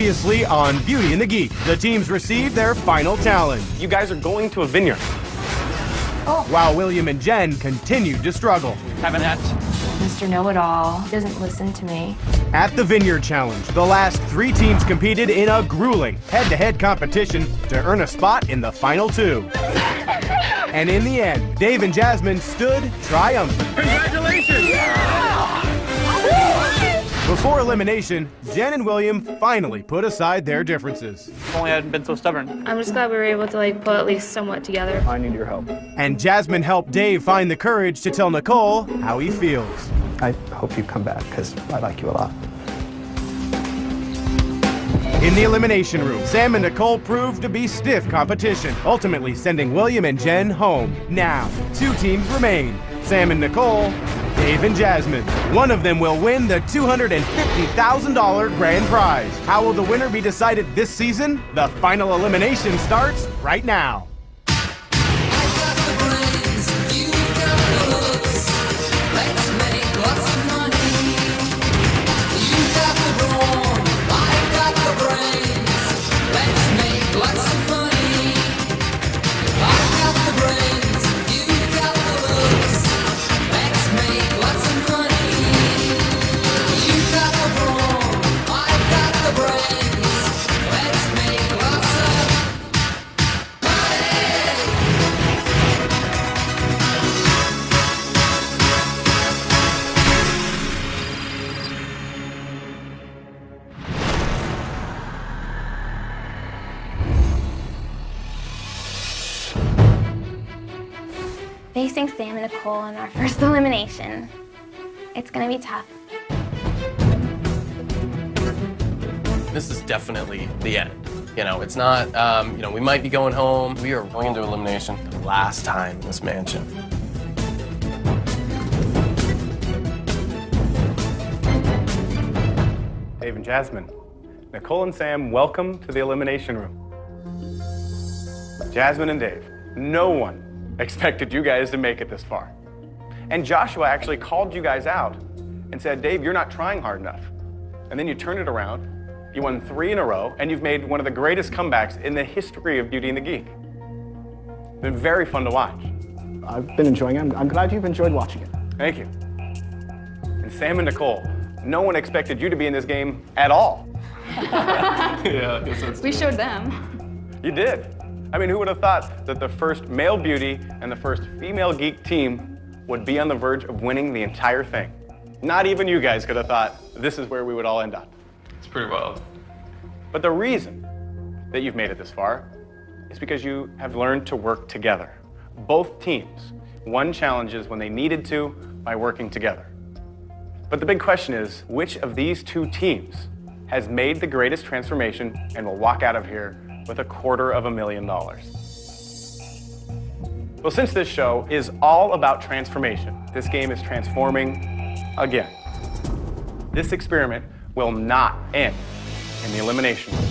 Previously on Beauty and the Geek, the teams received their final challenge. You guys are going to a vineyard. Oh. While William and Jen continued to struggle. Haven't had. Mr. Know-It-All doesn't listen to me. At the Vineyard Challenge, the last 3 teams competed in a grueling head-to-head competition to earn a spot in the final 2. And in the end, Dave and Jasmine stood triumphant. Congratulations! Before elimination, Jen and William finally put aside their differences. If only I hadn't been so stubborn. I'm just glad we were able to pull at least somewhat together. I need your help. And Jasmine helped Dave find the courage to tell Nicole how he feels. I hope you come back, because I like you a lot. In the elimination room, Sam and Nicole proved to be stiff competition, ultimately sending William and Jen home. Now, 2 teams remain, Sam and Nicole, Dave and Jasmine. One of them will win the $250,000 grand prize. How will the winner be decided this season? The final elimination starts right now. Facing Sam and Nicole in our first elimination. It's gonna be tough. This is definitely the end. You know, it's not, we might be going home. We are going into elimination the last time in this mansion. Dave and Jasmine, Nicole and Sam, welcome to the elimination room. Jasmine and Dave, no one expected you guys to make it this far. And Joshua actually called you guys out and said, Dave, you're not trying hard enough. And then you turned it around, you won 3 in a row, and you've made one of the greatest comebacks in the history of Beauty and the Geek. It's been very fun to watch. I've been enjoying it. I'm glad you've enjoyed watching it. Thank you. And Sam and Nicole, no one expected you to be in this game at all. Yeah, I guess that's We showed them. You did. I mean, who would have thought that the first male beauty and the first female geek team would be on the verge of winning the entire thing? Not even you guys could have thought this is where we would all end up. It's pretty wild. But the reason that you've made it this far is because you have learned to work together. Both teams won challenges when they needed to by working together. But the big question is, which of these 2 teams has made the greatest transformation and will walk out of here with $250,000? Well, since this show is all about transformation, this game is transforming again. This experiment will not end in the elimination room.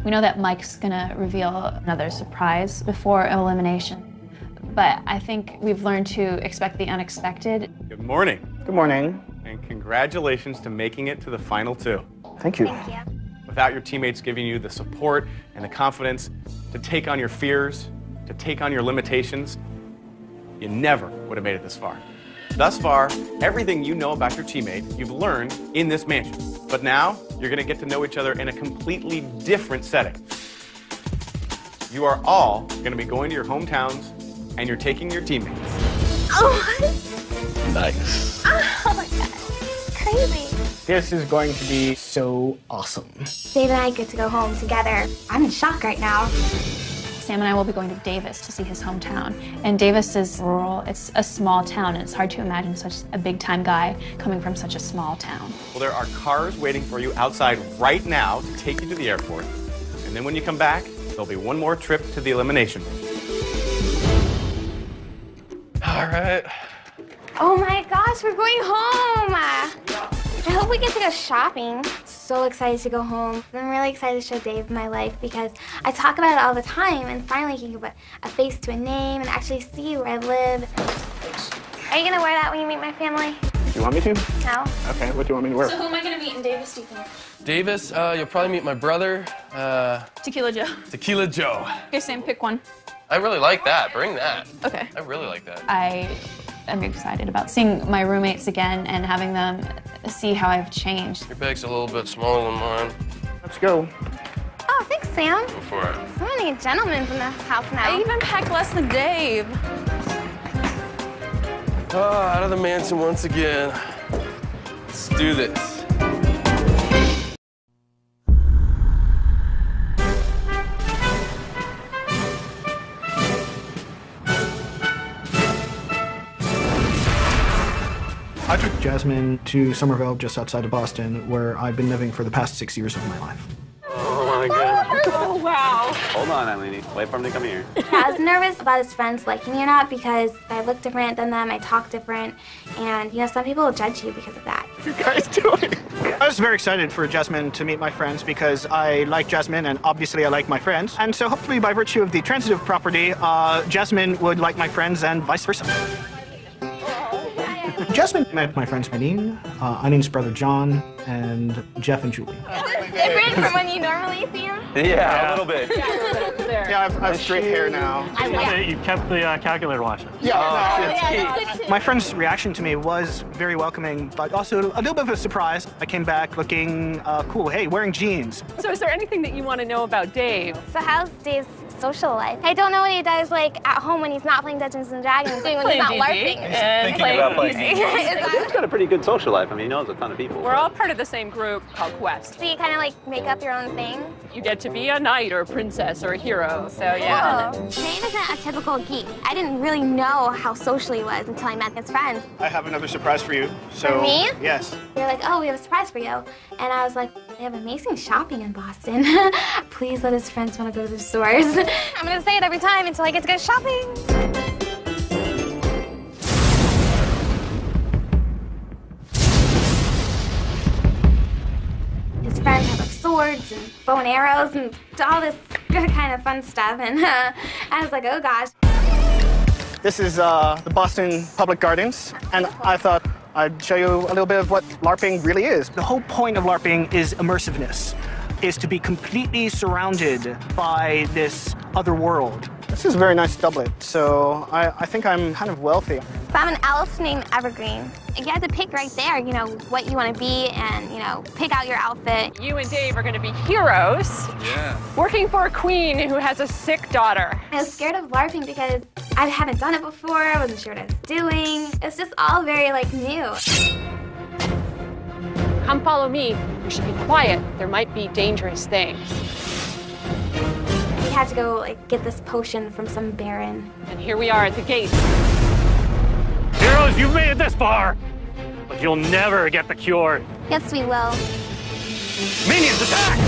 We know that Mike's gonna reveal another surprise before elimination, but I think we've learned to expect the unexpected. Good morning. Good morning. And congratulations to making it to the final 2. Thank you. Thank you. Without your teammates giving you the support and the confidence to take on your fears, to take on your limitations, you never would have made it this far. Thus far, everything you know about your teammate, you've learned in this mansion. But now, you're gonna get to know each other in a completely different setting. You are all gonna be going to your hometowns, and you're taking your teammates. Oh, Nice. oh my God, crazy. This is going to be so awesome. Dave and I get to go home together. I'm in shock right now. Sam and I will be going to Davis to see his hometown. And Davis is rural, it's a small town, and it's hard to imagine such a big-time guy coming from such a small town. Well, there are cars waiting for you outside right now to take you to the airport. And then when you come back, there'll be one more trip to the elimination room. All right. Oh my gosh, we're going home. I hope we get to go shopping. So excited to go home. I'm really excited to show Dave my life because I talk about it all the time and finally he can put a face to a name and actually see where I live. Are you gonna wear that when you meet my family? You want me to? No. Okay, what do you want me to wear? So who am I gonna meet in Davis, do you think? Davis, you'll probably meet my brother, Tequila Joe. Tequila Joe. Okay, Sam, pick one. I really like that. Bring that. Okay. I really like that. I am excited about seeing my roommates again and having them see how I've changed. Your bag's a little bit smaller than mine. Let's go. Oh, thanks, Sam. Go for it. So many gentlemen in the house now. I even packed less than Dave. Out of the mansion once again. Let's do this. I took Jasmine to Somerville, just outside of Boston, where I've been living for the past 6 years of my life. Oh my god. Oh, wow. Hold on, Eileen. Wait for him to come here. I was nervous about his friends liking me or not because I look different than them, I talk different, and you know, some people will judge you because of that. What are you guys doing? I was very excited for Jasmine to meet my friends because I like Jasmine and obviously I like my friends. And so hopefully by virtue of the transitive property, Jasmine would like my friends and vice versa. Jasmine met my friends Eileen, Eileen's brother John, and Jeff and Julie. Is this different from when you normally see him? Yeah, a little bit. Yeah, I have straight hair now. I like You kept the calculator watching. My friend's reaction to me was very welcoming, but also a little bit of a surprise. I came back looking cool. Hey, wearing jeans. So is there anything that you want to know about Dave? So how's Dave's social life? I don't know what he does like at home when he's not playing Dungeons and Dragons, doing when he's not LARPing. Thinking about playing. Dave's got a pretty good social life. I mean, he knows a ton of people. We're all part of the same group called Quest. So you kind of like make up your own thing? You get to be a knight or a princess or a hero, so yeah. Cool. Dave isn't a typical geek. I didn't really know how social he was until I met his friends. I have another surprise for you. So, For me? Yes. They're like, oh, we have a surprise for you. And I was like, they have amazing shopping in Boston. Please let his friends want to go to the stores. I'm gonna say it every time until I get to go shopping. His friends have like swords and bow and arrows and all this kind of fun stuff. And I was like, oh gosh. This is the Boston Public Gardens, and I thought I'd show you a little bit of what LARPing really is. The whole point of LARPing is immersiveness, is to be completely surrounded by this other world. This is a very nice doublet, so I think I'm kind of wealthy. So I'm an elf named Evergreen. You have to pick right there, you know, what you want to be and, you know, pick out your outfit. You and Dave are going to be heroes. Yeah. Working for a queen who has a sick daughter. I was scared of LARPing because I haven't done it before, I wasn't sure what I was doing. It's just all very, like, new. Come follow me. You should be quiet. There might be dangerous things. We had to go, like, get this potion from some baron. And here we are at the gate. Heroes, you've made it this far, but you'll never get the cure. Yes, we will. Minions attack!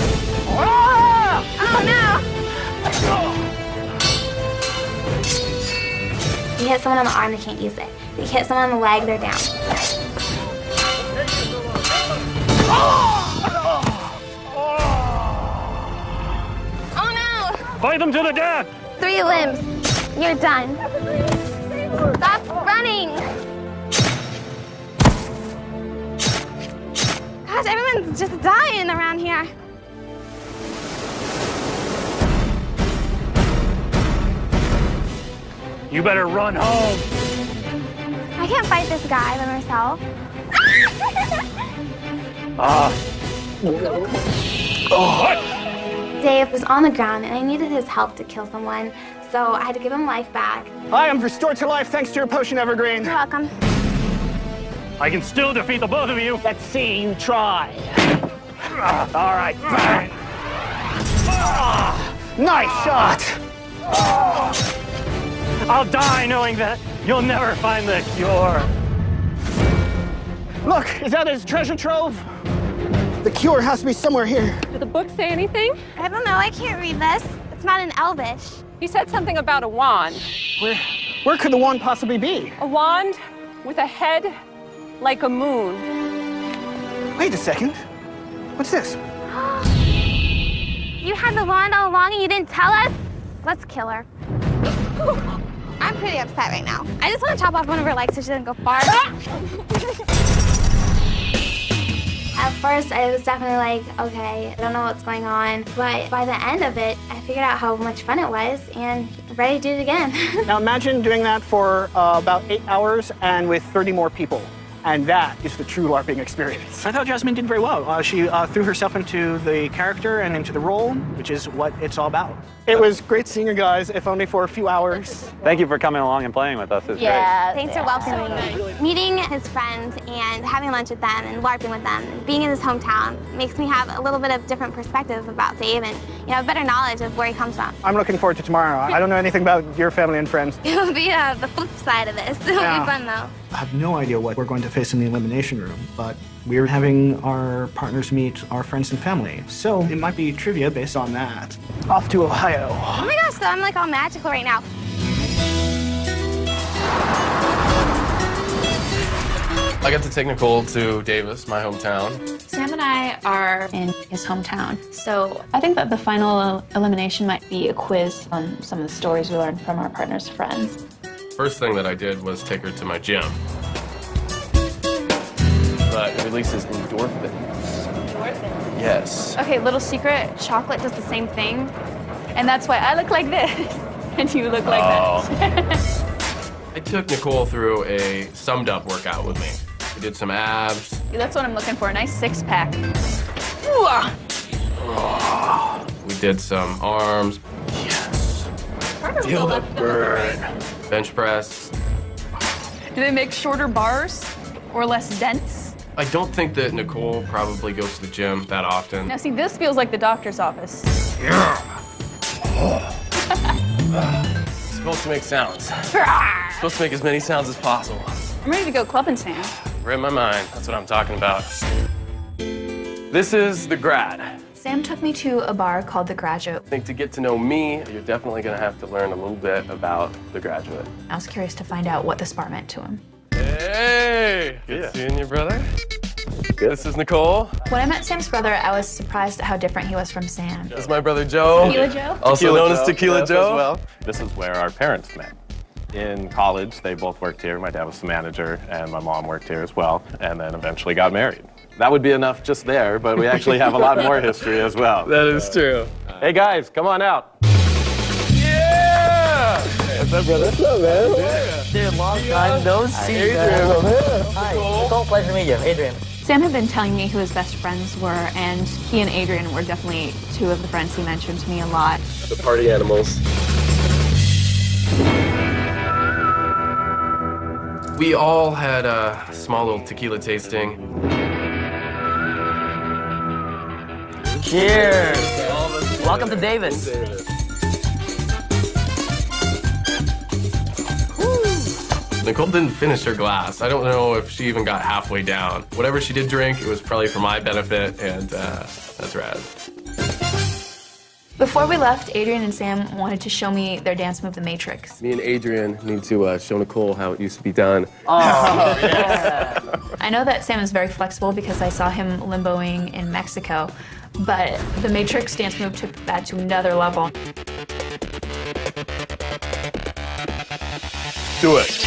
Oh, no! You hit someone on the arm, they can't use it. You hit someone on the leg, they're down. Oh no! Fight them to the death! 3 limbs. You're done. Stop running! Gosh, everyone's just dying around here. You better run home. I can't fight this guy by myself. Dave was on the ground and I needed his help to kill someone, so I had to give him life back. I am restored to life thanks to your potion, Evergreen. You're welcome. I can still defeat the both of you. Let's see you try. All right. Nice shot. I'll die knowing that you'll never find the cure. Look, is that his treasure trove? The cure has to be somewhere here. Did the book say anything? I don't know, I can't read this. It's not in Elvish. He said something about a wand. Where could the wand possibly be? A wand with a head like a moon. Wait a second. What's this? You had the wand all along and you didn't tell us? Let's kill her. I'm pretty upset right now. I just want to chop off one of her legs so she doesn't go far. At first, I was definitely like, okay, I don't know what's going on. But by the end of it, I figured out how much fun it was and ready to do it again. Now imagine doing that for about 8 hours and with 30 more people. And that is the true LARPing experience. I thought Jasmine did very well. She threw herself into the character and into the role, which is what it's all about. It was great seeing you guys, if only for a few hours. Thank you for coming along and playing with us. It's great. Thanks for welcoming me. Meeting his friends and having lunch with them and LARPing with them and being in his hometown makes me have a little bit of different perspective about Dave and a better knowledge of where he comes from. I'm looking forward to tomorrow. I don't know anything about your family and friends. It'll be the flip side of this. It'll be fun though. I have no idea what we're going to face in the elimination room, but we're having our partners meet our friends and family. So it might be trivia based on that. Off to Ohio. Oh my gosh, so I'm like all magical right now. I got to take Nicole to Davis, my hometown. Sam and I are in his hometown, so I think that the final elimination might be a quiz on some of the stories we learned from our partner's friends. First thing that I did was take her to my gym. But it releases endorphins. Endorphins? Yes. Okay, little secret, chocolate does the same thing, and that's why I look like this, and you look like this. I took Nicole through a summed-up workout with me. We did some abs. That's what I'm looking for, a nice six-pack. We did some arms. Yes. Feel the burn. Bench press. Do they make shorter bars or less dense? I don't think that Nicole probably goes to the gym that often. Now see, this feels like the doctor's office. It's supposed to make sounds. It's supposed to make as many sounds as possible. I'm ready to go clubbing, Sam. Read my mind. That's what I'm talking about. This is the grad. Sam took me to a bar called The Graduate. I think to get to know me, you're definitely going to have to learn a little bit about The Graduate. I was curious to find out what this bar meant to him. Hey! Good seeing you, brother. This is Nicole. When I met Sam's brother, I was surprised at how different he was from Sam. This is my brother Joe. Tequila Joe? Also known as Tequila Joe. As well. This is where our parents met. In college, they both worked here. My dad was the manager, and my mom worked here as well, and then eventually got married. That would be enough just there, but we actually have a lot more history as well. That is true. Hey guys, come on out. Yeah! What's up, brother? What's up, man? Dude, long time no see, man. Hi, Nicole, pleasure to meet you. Adrian. Sam had been telling me who his best friends were, and he and Adrian were definitely two of the friends he mentioned to me a lot. The party animals. We all had a small little tequila tasting. Cheers. Welcome to Davis. Nicole didn't finish her glass. I don't know if she even got halfway down. Whatever she did drink, it was probably for my benefit, and that's rad. Before we left, Adrian and Sam wanted to show me their dance move, The Matrix. Me and Adrian need to show Nicole how it used to be done. Oh, yeah. I know that Sam is very flexible because I saw him limboing in Mexico, but The Matrix dance move took that to another level. Do it.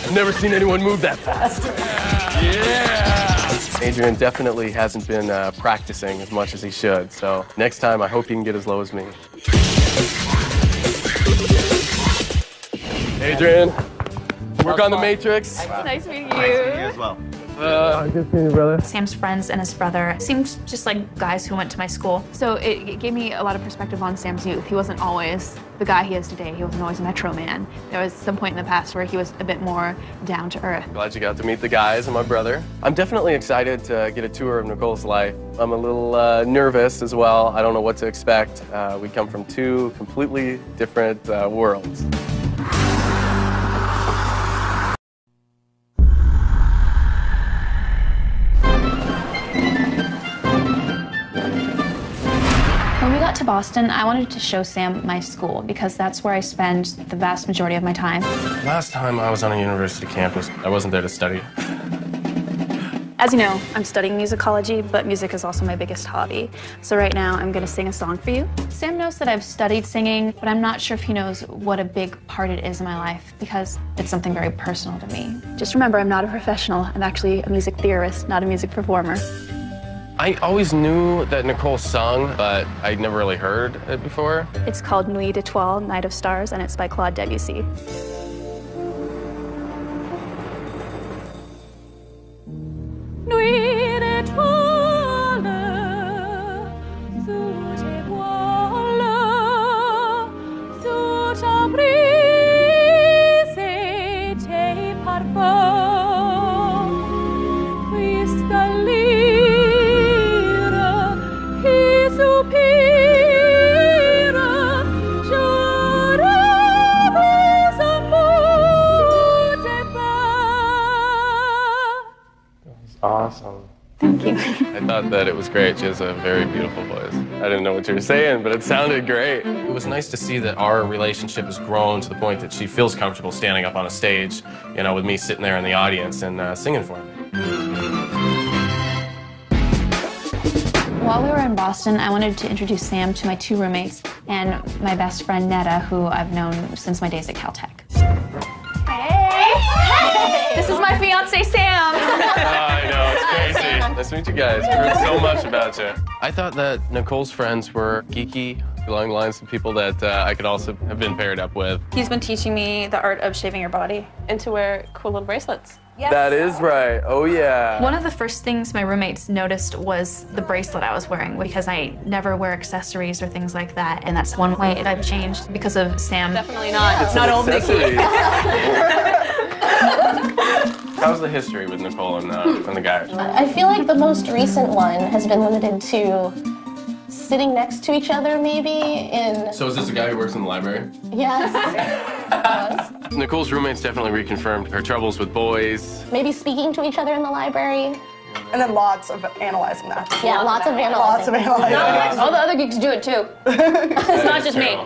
I've never seen anyone move that fast. Yeah! Adrian definitely hasn't been practicing as much as he should, so next time I hope he can get as low as me. Adrian, work on the Matrix. Nice meeting you. Nice meeting you as well. Good seeing you, brother. Sam's friends and his brother seemed just like guys who went to my school. So it gave me a lot of perspective on Sam's youth. He wasn't always the guy he is today. He wasn't always Metro Man. There was some point in the past where he was a bit more down to earth. Glad you got to meet the guys and my brother. I'm definitely excited to get a tour of Nicole's life. I'm a little nervous as well. I don't know what to expect. We come from two completely different worlds. got to Boston, I wanted to show Sam my school because that's where I spend the vast majority of my time. Last time I was on a university campus, I wasn't there to study. As you know, I'm studying musicology, but music is also my biggest hobby. So right now, I'm gonna sing a song for you. Sam knows that I've studied singing, but I'm not sure if he knows what a big part it is in my life because it's something very personal to me. Just remember, I'm not a professional. I'm actually a music theorist, not a music performer. I always knew that Nicole sung, but I'd never really heard it before. It's called Nuit d'étoiles, Night of Stars, and it's by Claude Debussy. Nuit d'étoiles, sous tes voiles, sous ta brise et tes parfums, puisque lire qui soupire, je rêve amour des pas. Awesome. Thank you. I thought that it was great. She has a very beautiful voice. I didn't know what you were saying, but it sounded great. It was nice to see that our relationship has grown to the point that she feels comfortable standing up on a stage, you know, with me sitting there in the audience and singing for me. While we were in Boston, I wanted to introduce Sam to my 2 roommates and my best friend Netta, who I've known since my days at Caltech. This is my fiance, Sam. I know, it's crazy. Nice to meet you guys. I've heard so much about you. I thought that Nicole's friends were geeky, along the lines of people that I could also have been paired up with. He's been teaching me the art of shaving your body. And to wear cool little bracelets. Yes. That is right. Oh, yeah. One of the first things my roommates noticed was the bracelet I was wearing because I never wear accessories or things like that. And that's one way I've changed because of Sam. Definitely not. It's not an old Nikki. accessory. How's the history with Nicole and the guys? I feel like the most recent one has been limited to sitting next to each other, maybe, in... So is this a guy who works in the library? Yes. Nicole's roommates definitely reconfirmed her troubles with boys. Maybe speaking to each other in the library. And then lots of analyzing that. Yeah, lots of analyzing. Lots of analyzing. All the other geeks do it too. It's not just me.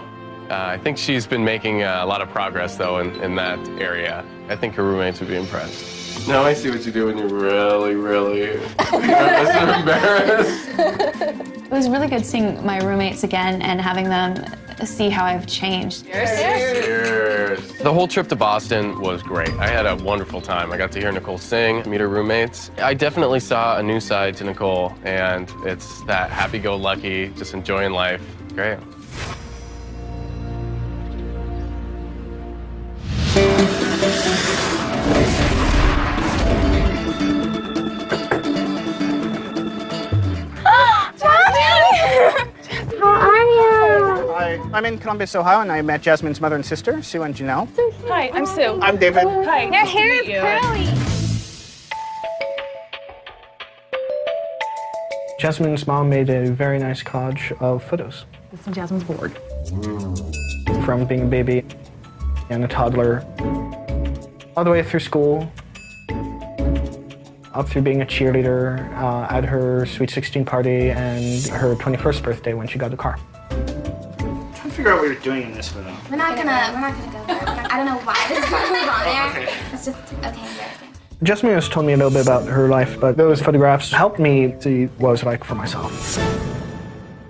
I think she's been making a lot of progress, though, in that area. I think her roommates would be impressed. Now I see what you do when you're really, really nervous and embarrassed. It was really good seeing my roommates again and having them see how I've changed. Cheers. The whole trip to Boston was great. I had a wonderful time. I got to hear Nicole sing, meet her roommates. I definitely saw a new side to Nicole, and it's that happy-go-lucky, just enjoying life. Great. How are you? Hi, I'm in Columbus, Ohio, and I met Jasmine's mother and sister, Sue and Janelle. Hi, I'm Sue. I'm David. Hi. Your hair is curly. Jasmine's mom made a very nice collage of photos. This is Jasmine's board. From being a baby and a toddler, all the way through school, up through being a cheerleader at her Sweet 16 party and her 21st birthday when she got the car. I'm trying to figure out what you're doing in this photo. We're not gonna go there. I don't know why this photo is on there. Okay. It's just okay. Jasmine has told me a little bit about her life, but those photographs helped me see what it was like for myself.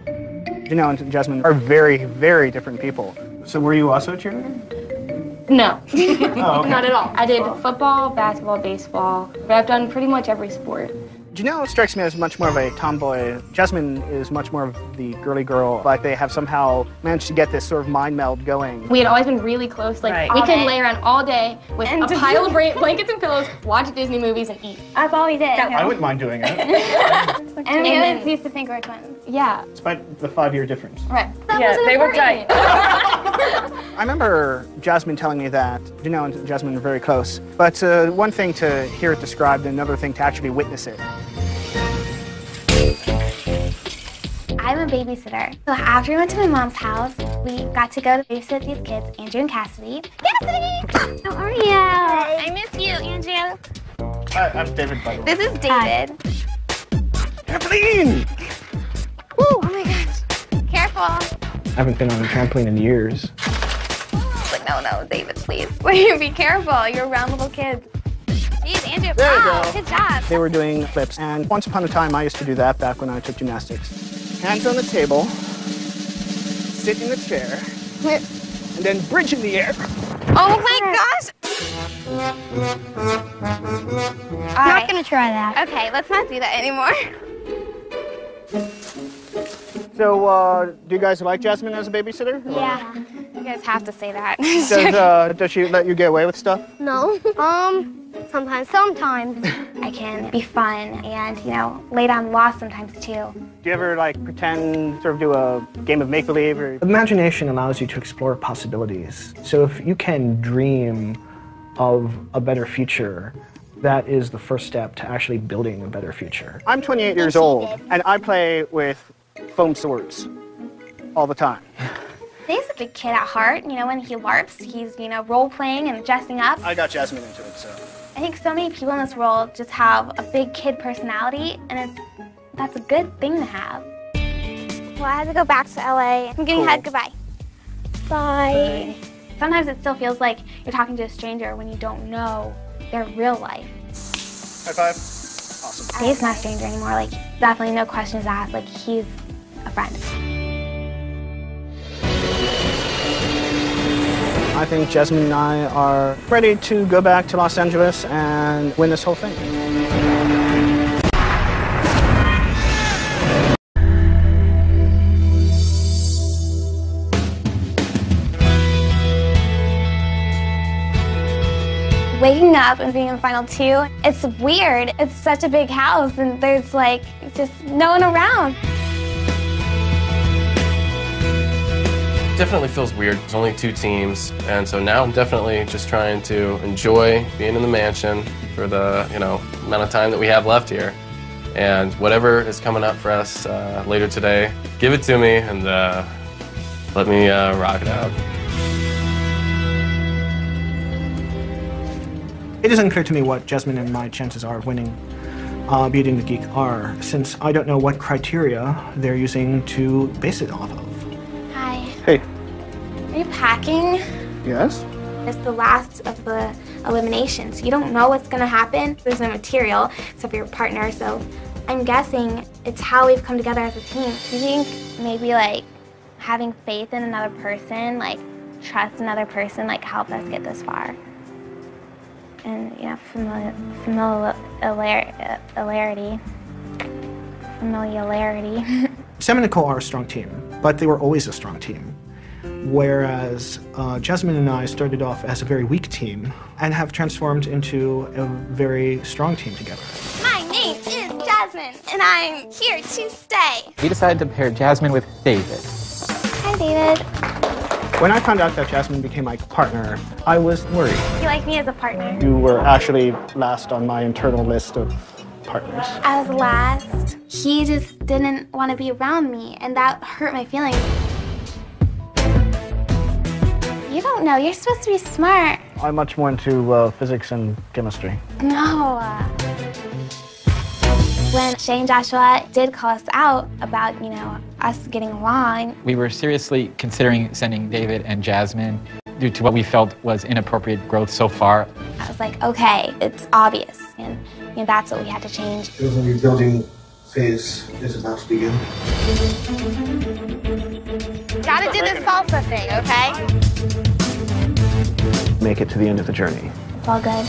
Janelle and Jasmine are very, very different people. So were you also a cheerleader? No. Oh, okay. Not at all. I did football, basketball, baseball, but I've done pretty much every sport. Janelle strikes me as much more of a tomboy. Jasmine is much more of the girly girl. Like they have somehow managed to get this sort of mind meld going. We had always been really close. Like we could lay around all day with a pile of blankets and pillows, watch Disney movies, and eat. That's all we did. I wouldn't mind doing it. And we always used to think we were twins. Yeah. Despite the 5-year difference. Right. Yeah, they were tight. I remember Jasmine telling me that Janelle and Jasmine are very close. But one thing to hear it described and another thing to actually witness it. I'm a babysitter. So after we went to my mom's house, we got to go to babysit these kids, Andrew and Cassidy. Cassidy! How are you? I miss you, Andrew. Hi, I'm David, by the way. This is David. Kathleen! Woo! Oh my gosh. Careful. haven't been on a trampoline in years. Like, no, David, please. Be careful. You're around little kids. Jeez, Andrew, There you wow, go. good job. They were doing flips, and once upon a time, I used to do that back when I took gymnastics. Hands on the table, sit in the chair, and then bridge in the air. Oh my gosh! I'm not gonna try that. Okay, let's not do that anymore. So, do you guys like Jasmine as a babysitter? Yeah. You guys have to say that. Does she let you get away with stuff? No. Sometimes. I can be fun and, you know, lay down law sometimes too. Do you ever like pretend, sort of do a game of make-believe? Or... Imagination allows you to explore possibilities. So if you can dream of a better future, that is the first step to actually building a better future. I'm 28 years old, and I play with foam swords all the time. He's a big kid at heart. You know, when he LARPs, he's, you know, role-playing and dressing up. I got Jasmine into it, so. I think so many people in this world just have a big kid personality, and that's a good thing to have. Well, I had to go back to LA. I'm giving you a hug. Goodbye. Bye. Sometimes it still feels like you're talking to a stranger when you don't know their real life. High five. Awesome. Dave's not a stranger anymore. Like, definitely no questions asked. Like, he's a friend. I think Jasmine and I are ready to go back to Los Angeles and win this whole thing. Waking up and being in Final Two, it's weird. It's such a big house and there's like just no one around. Definitely feels weird. There's only 2 teams, and so now I'm definitely just trying to enjoy being in the mansion for the, you know, amount of time that we have left here. And whatever is coming up for us later today, give it to me and let me rock it out. It is unclear to me what Jasmine and my chances are of winning Beating the Geek are, since I don't know what criteria they're using to base it off of. Hi. Hey. Are you packing? Yes? It's the last of the eliminations. You don't know what's gonna happen. There's no material except for your partner, so I'm guessing it's how we've come together as a team. Do you think maybe like having faith in another person, like trust another person, like helped us get this far? And you know, familiarity. Sam and Nicole are a strong team, but they were always a strong team. Whereas Jasmine and I started off as a very weak team and have transformed into a very strong team together. My name is Jasmine, and I'm here to stay. We decided to pair Jasmine with David. Hi, David. When I found out that Jasmine became my partner, I was worried. You like me as a partner? You were actually last on my internal list of partners. I was last. He just didn't want to be around me, and that hurt my feelings. You don't know. You're supposed to be smart. I'm much more into physics and chemistry. No. When Shay and Joshua did call us out about, you know, us getting along. We were seriously considering sending David and Jasmine due to what we felt was inappropriate growth so far. I was like, okay, it's obvious. And you know, that's what we had to change. The rebuilding phase is about to begin. Gotta do this salsa thing, okay? Make it to the end of the journey. It's all good.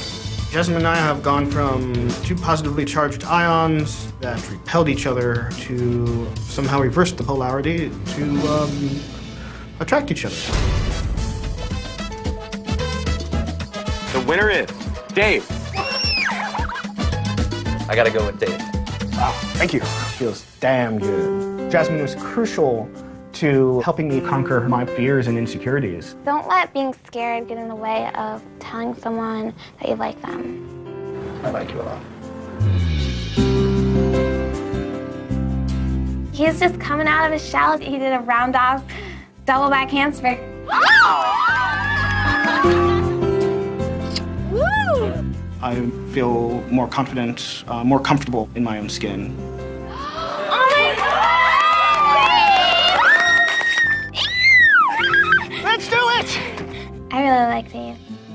Jasmine and I have gone from 2 positively charged ions that repelled each other to somehow reverse the polarity to attract each other. The winner is Dave. I gotta go with Dave. Wow, thank you. Feels damn good. Jasmine was crucial to helping me conquer my fears and insecurities. Don't let being scared get in the way of telling someone that you like them. I like you a lot. He's just coming out of his shell. He did a round off double back handspring. I feel more confident, more comfortable in my own skin. Oh my God!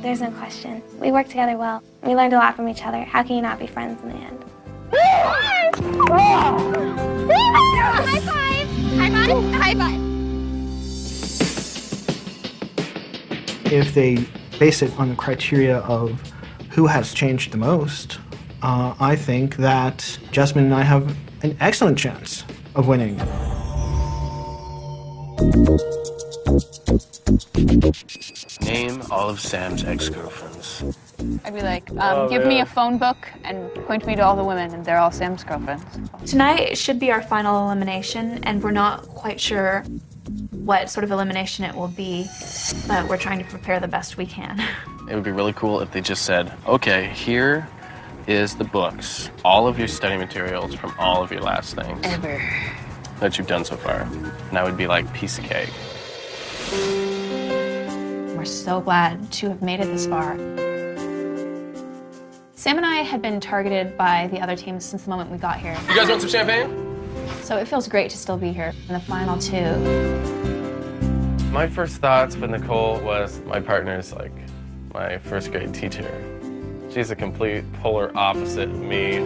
There's no question. We work together well. We learned a lot from each other. How can you not be friends in the end? High five! High five! High five! If they base it on the criteria of who has changed the most, I think that Jasmine and I have an excellent chance of winning. Name all of Sam's ex-girlfriends. I'd be like, give me a phone book and point me to all the women, and they're all Sam's girlfriends. Tonight should be our final elimination, and we're not quite sure what sort of elimination it will be, but we're trying to prepare the best we can. It would be really cool if they just said, okay, here is the books, all of your study materials from all of your last things. Ever. That you've done so far. And that would be like piece of cake. We're so glad to have made it this far. Sam and I had been targeted by the other teams since the moment we got here. You guys want some champagne? So it feels great to still be here in the final two. My first thoughts with Nicole was my partner's like my first grade teacher. She's a complete polar opposite of me.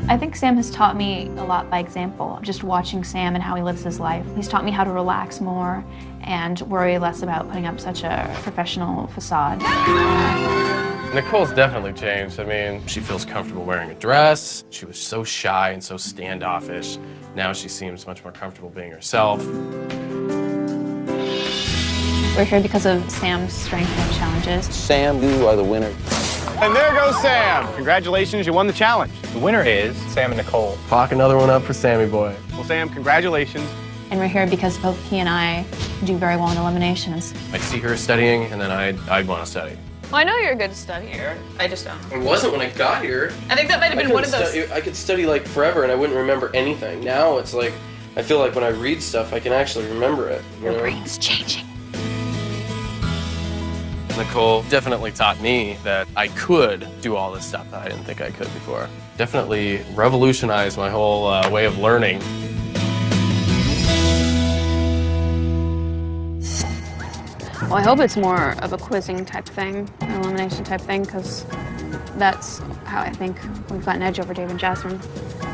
I think Sam has taught me a lot by example. Just watching Sam and how he lives his life. He's taught me how to relax more and worry less about putting up such a professional facade. Nicole's definitely changed. I mean, she feels comfortable wearing a dress. She was so shy and so standoffish. Now she seems much more comfortable being herself. We're here because of Sam's strength and challenges. Sam, you are the winner. And there goes Sam. Congratulations, you won the challenge. The winner is Sam and Nicole. Clock another one up for Sammy boy. Well, Sam, congratulations. And we're here because both he and I do very well in eliminations. I see her studying, and then I'd want to study. Well, I know you're a good studier. I just don't. I wasn't when I got here. I think that might have been one of those. I could study like forever, and I wouldn't remember anything. Now it's like, I feel like when I read stuff, I can actually remember it. Your brain's changing. Nicole definitely taught me that I could do all this stuff that I didn't think I could before. Definitely revolutionized my whole way of learning. Well, I hope it's more of a quizzing type thing, an elimination type thing, because that's how I think we've got an edge over Dave and Jasmine.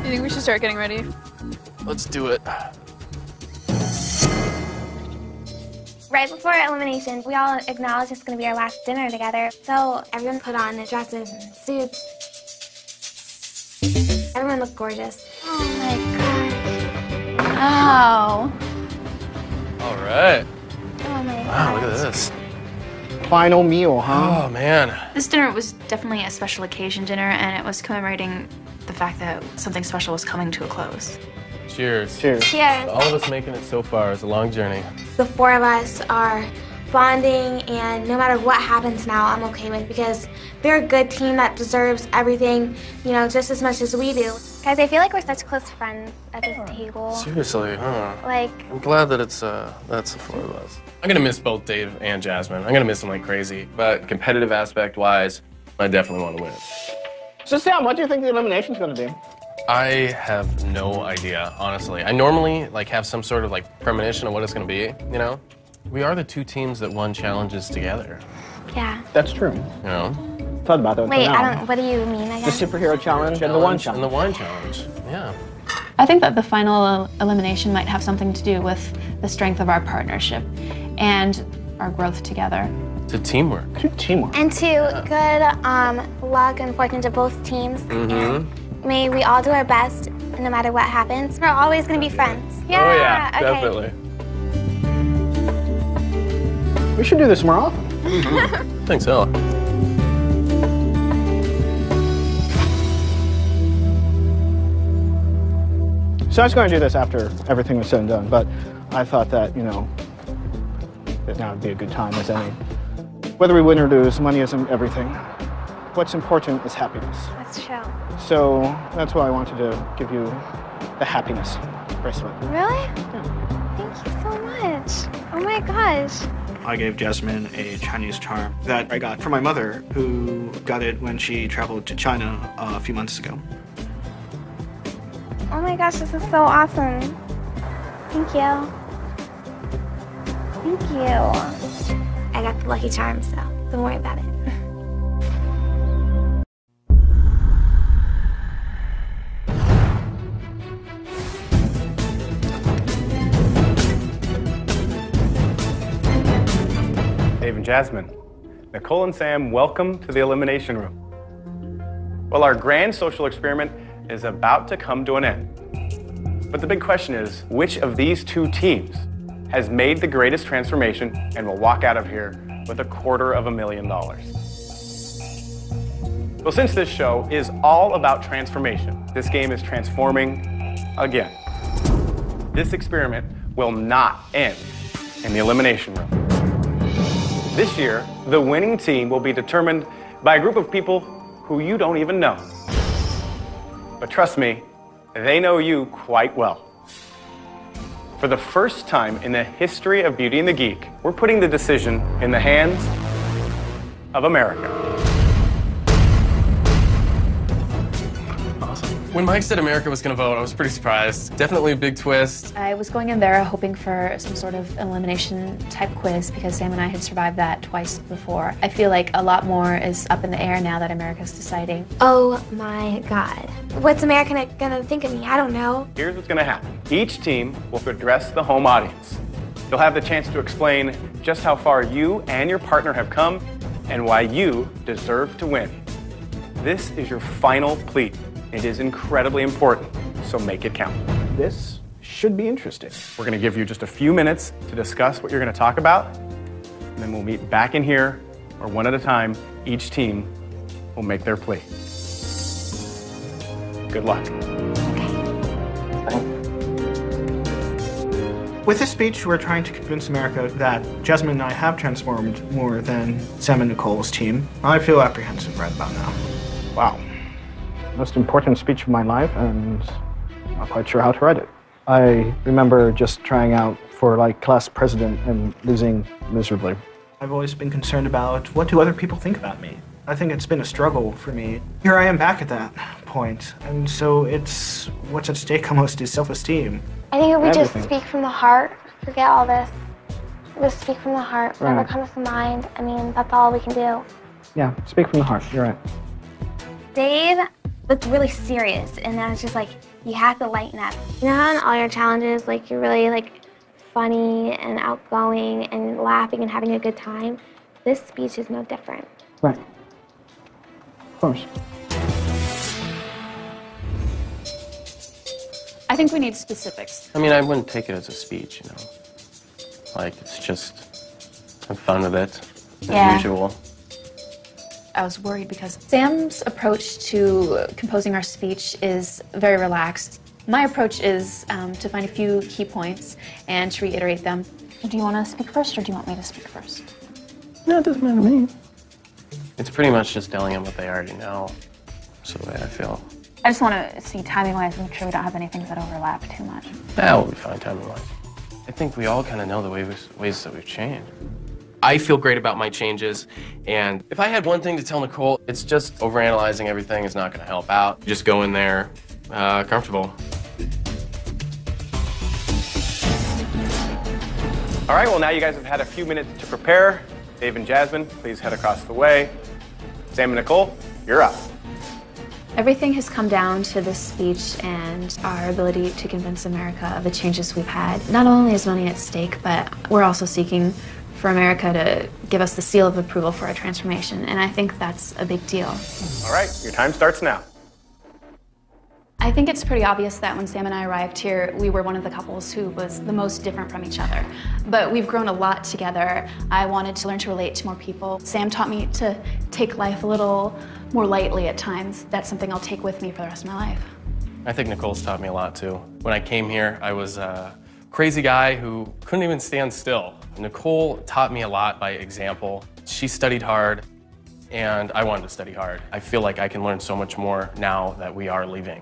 You think we should start getting ready? Let's do it. Right before elimination, we all acknowledge it's going to be our last dinner together. So everyone put on their dresses and suits. Everyone looked gorgeous. Oh my gosh. Ow. All right. Oh my gosh. Wow, look at this. Final meal, huh? Oh, man. This dinner was definitely a special occasion dinner, and it was commemorating the fact that something special was coming to a close. Cheers. Cheers. Cheers. All of us making it so far is a long journey. The four of us are bonding, and no matter what happens now, I'm okay with, because they're a good team that deserves everything, you know, just as much as we do. Guys, I feel like we're such close friends at this table. Seriously, huh? Like, I'm glad that it's that's the four of us. I'm gonna miss both Dave and Jasmine. I'm gonna miss them like crazy, but competitive aspect-wise, I definitely want to win. So Sam, what do you think the elimination's going to be? I have no idea, honestly. I normally like have some sort of like premonition of what it's gonna be, you know? We are the two teams that won challenges together. yeah. That's true. You know? Thought about that. Wait, until I now. don't, what do you mean, I The guess? superhero challenge and the one challenge. And the wine challenge, yeah. I think that the final elimination might have something to do with the strength of our partnership and our growth together. It's a teamwork. Teamwork. And two, good luck and fortune to both teams. Mm-hmm. May we all do our best, no matter what happens. We're always going to be friends. Yeah, Oh yeah, okay. definitely. We should do this more often. I think so. So I was going to do this after everything was said and done, but I thought that, you know, that now would be a good time as any. Whether we win or lose, money isn't everything. What's important is happiness. That's true. So that's why I wanted to give you the happiness bracelet. Really? Thank you so much. Oh my gosh. I gave Jasmine a Chinese charm that I got from my mother, who got it when she traveled to China a few months ago. Oh my gosh, this is so awesome. Thank you. Thank you. I got the lucky charm, so. Don't worry about it. Dave and Jasmine, Nicole and Sam, welcome to the Elimination Room. Well, our grand social experiment is about to come to an end. But the big question is, which of these two teams has made the greatest transformation and will walk out of here with $250,000? Well, since this show is all about transformation, this game is transforming again. This experiment will not end in the Elimination Room. This year, the winning team will be determined by a group of people who you don't even know. But trust me, they know you quite well. For the first time in the history of Beauty and the Geek, we're putting the decision in the hands of America. When Mike said America was going to vote, I was pretty surprised. Definitely a big twist. I was going in there hoping for some sort of elimination type quiz because Sam and I had survived that twice before. I feel like a lot more is up in the air now that America's deciding. Oh my God. What's America gonna think of me? I don't know. Here's what's going to happen. Each team will address the home audience. You'll have the chance to explain just how far you and your partner have come and why you deserve to win. This is your final plea. It is incredibly important, so make it count. This should be interesting. We're going to give you just a few minutes to discuss what you're going to talk about, and then we'll meet back in here, or one at a time. Each team will make their plea. Good luck. With this speech, we're trying to convince America that Jasmine and I have transformed more than Sam and Nicole's team. I feel apprehensive right about now. Wow. Most important speech of my life, and I'm not quite sure how to write it. I remember just trying out for class president and losing miserably. I've always been concerned about what do other people think about me. I think it's been a struggle for me. Here I am back at that point, and so it's what's at stake almost is self-esteem. I think if we just speak from the heart, forget all this. Just speak from the heart. Whatever Right. comes to mind, I mean, that's all we can do. Yeah, speak from the heart, you're right. Dave looked really serious, and I was just like, you have to lighten up. You know how in all your challenges, you're really funny and outgoing and laughing and having a good time? This speech is no different. Right. Of course. I think we need specifics. I mean, I wouldn't take it as a speech, you know. It's just have fun with it, as usual. I was worried because Sam's approach to composing our speech is very relaxed. My approach is to find a few key points and to reiterate them. Do you want to speak first, or do you want me to speak first? No, it doesn't matter to me. It's pretty much just telling them what they already know. That's the way I feel. I just want to see timing-wise, make sure we don't have any things that overlap too much. That will be fine timing-wise. I think we all kind of know the ways that we've changed. I feel great about my changes, and if I had one thing to tell Nicole, it's just overanalyzing everything is not going to help out. Just go in there comfortable. All right, well, now you guys have had a few minutes to prepare. Dave and Jasmine, please head across the way. Sam and Nicole, you're up. Everything has come down to this speech and our ability to convince America of the changes we've had. Not only is money at stake, but we're also seeking for America to give us the seal of approval for our transformation, and I think that's a big deal. All right, your time starts now. I think it's pretty obvious that when Sam and I arrived here, we were one of the couples who was the most different from each other. But we've grown a lot together. I wanted to learn to relate to more people. Sam taught me to take life a little more lightly at times. That's something I'll take with me for the rest of my life. I think Nicole's taught me a lot, too. When I came here, I was a crazy guy who couldn't even stand still. Nicole taught me a lot by example. She studied hard, and I wanted to study hard. I feel like I can learn so much more now that we are leaving.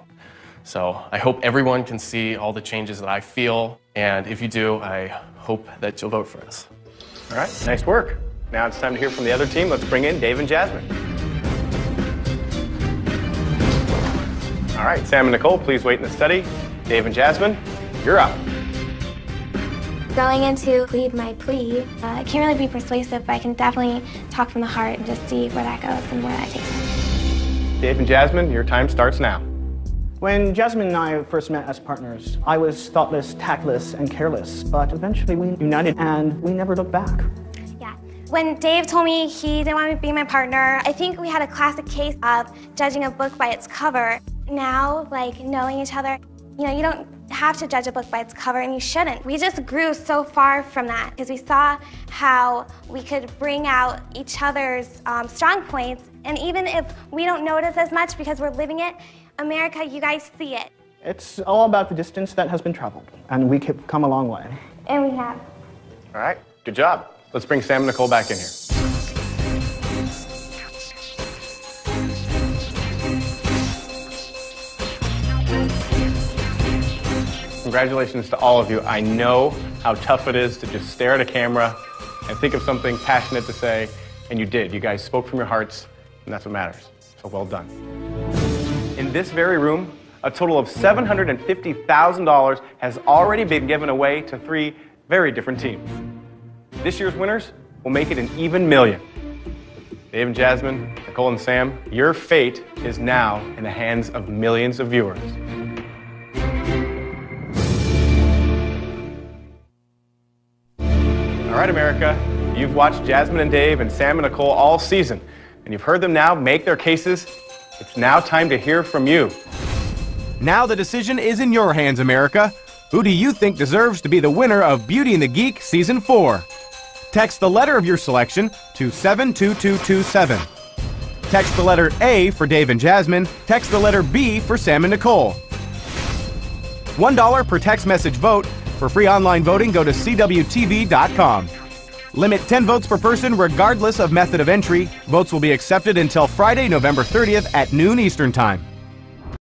So I hope everyone can see all the changes that I feel, and if you do, I hope that you'll vote for us. All right, nice work. Now it's time to hear from the other team. Let's bring in Dave and Jasmine. All right, Sam and Nicole, please wait in the study. Dave and Jasmine, you're up. Going in to plead my plea, I can't really be persuasive, but I can definitely talk from the heart and just see where that goes and where that takes me. Dave and Jasmine, your time starts now. When Jasmine and I first met as partners, I was thoughtless, tactless, and careless, but eventually we united and we never looked back. When Dave told me he didn't want me to be my partner, I think we had a classic case of judging a book by its cover. Now, like, knowing each other, you don't have to judge a book by its cover, and you shouldn't. We just grew so far from that because we saw how we could bring out each other's strong points, and even if we don't notice as much because we're living it, America, you guys see it. It's all about the distance that has been traveled, and we have come a long way. And we have. All right, good job. Let's bring Sam and Nicole back in here. Congratulations to all of you. I know how tough it is to just stare at a camera and think of something passionate to say, and you did. You guys spoke from your hearts, and that's what matters. So well done. In this very room, a total of $750,000 has already been given away to 3 very different teams. This year's winners will make it an even million. Dave and Jasmine, Nicole and Sam, your fate is now in the hands of millions of viewers. All right, America, you've watched Jasmine and Dave and Sam and Nicole all season, and you've heard them now make their cases. It's now time to hear from you. Now the decision is in your hands, America. Who do you think deserves to be the winner of Beauty and the Geek Season 4? Text the letter of your selection to 72227. Text the letter A for Dave and Jasmine. Text the letter B for Sam and Nicole. $1 per text message vote. For free online voting, go to cwtv.com. Limit 10 votes per person regardless of method of entry. Votes will be accepted until Friday, November 30th at noon Eastern Time.